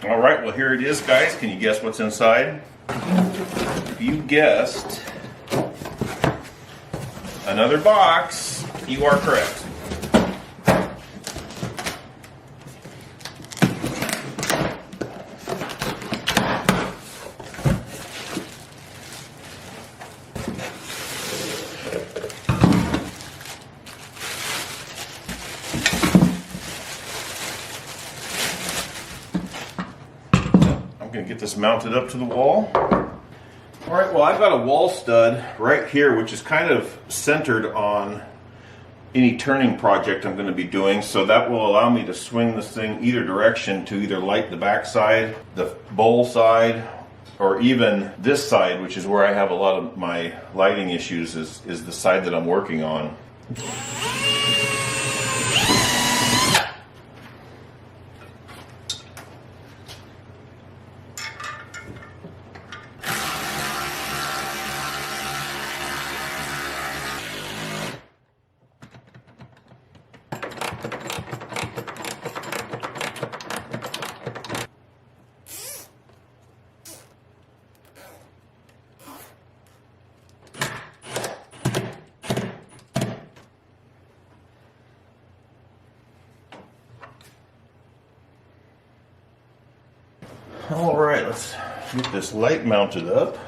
All right, well here it is, guys. Can you guess what's inside? If you guessed another box, you are correct. I'm going to get this mounted up to the wall. All right, well I've got a wall stud right here which is kind of centered on any turning project I'm going to be doing, so that will allow me to swing this thing either direction to either light the back side, the bowl side, or even this side, which is where I have a lot of my lighting issues, is the side that I'm working on. All right, let's get this light mounted up.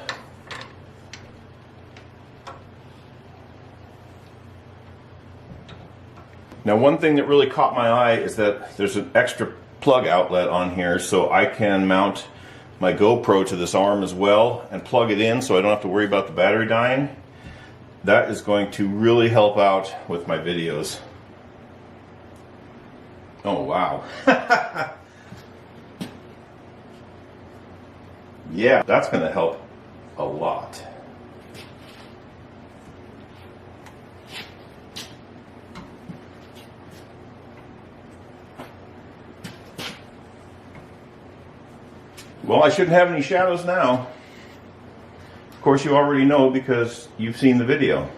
Now, one thing that really caught my eye is that there's an extra plug outlet on here, so I can mount my GoPro to this arm as well and plug it in so I don't have to worry about the battery dying. That is going to really help out with my videos. Oh, wow. Yeah, that's going to help a lot. Well, I shouldn't have any shadows now. Of course, you already know because you've seen the video.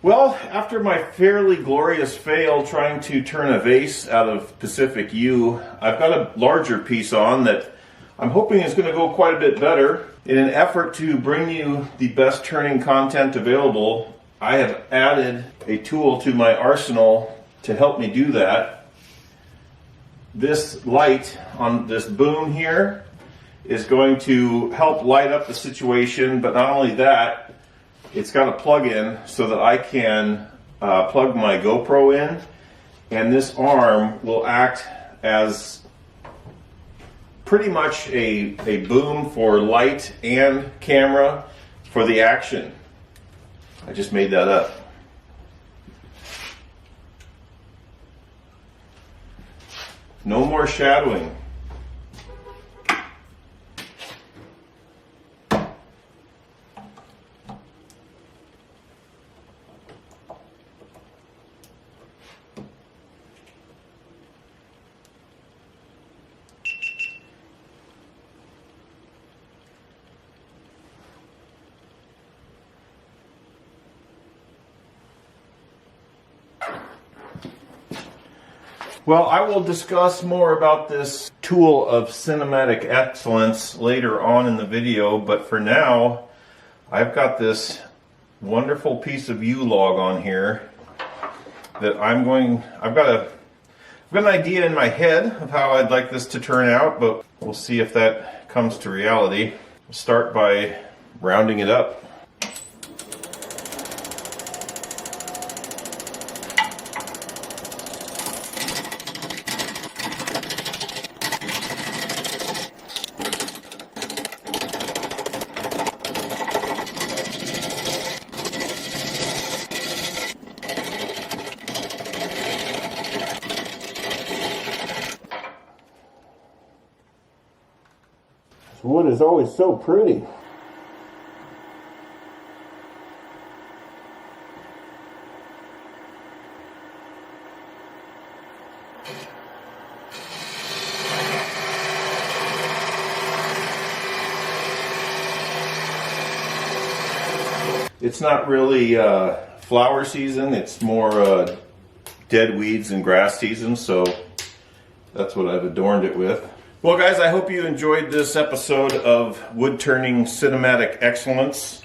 Well, after my fairly glorious fail trying to turn a vase out of Pacific Yew, I've got a larger piece on that I'm hoping is going to go quite a bit better. In an effort to bring you the best turning content available, I have added a tool to my arsenal to help me do that. This light on this boom here is going to help light up the situation, but not only that, it's got a plug-in so that I can plug my GoPro in, and this arm will act as pretty much a boom for light and camera for the action. I just made that up. No more shadowing. Well, I will discuss more about this tool of cinematic excellence later on in the video, but for now, I've got this wonderful piece of yew log on here that I've got an idea in my head of how I'd like this to turn out, but we'll see if that comes to reality. We'll start by rounding it up. Wood is always so pretty. It's not really flower season, it's more dead weeds and grass season, so that's what I've adorned it with. Well guys, I hope you enjoyed this episode of Wood Turning Cinematic Excellence.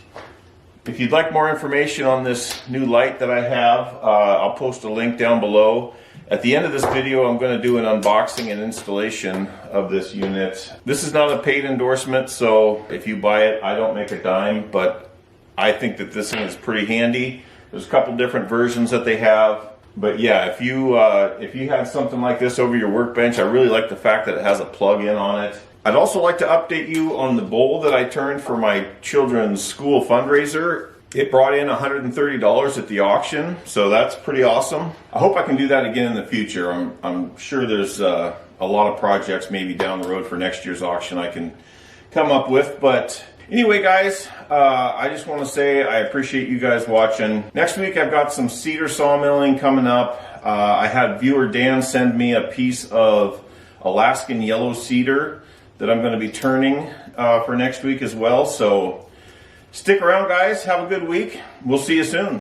If you'd like more information on this new light that I have, I'll post a link down below. At the end of this video, I'm going to do an unboxing and installation of this unit. This is not a paid endorsement, so if you buy it, I don't make a dime, but I think that this thing is pretty handy. There's a couple different versions that they have. But yeah, if you have something like this over your workbench, I really like the fact that it has a plug-in on it. I'd also like to update you on the bowl that I turned for my children's school fundraiser. It brought in $130 at the auction, so that's pretty awesome. I hope I can do that again in the future. I'm sure there's a lot of projects maybe down the road for next year's auction I can come up with. But anyway guys, I just want to say I appreciate you guys watching. Next week I've got some cedar sawmilling coming up. I had viewer Dan send me a piece of Alaskan yellow cedar that I'm going to be turning for next week as well. So stick around guys, have a good week. We'll see you soon.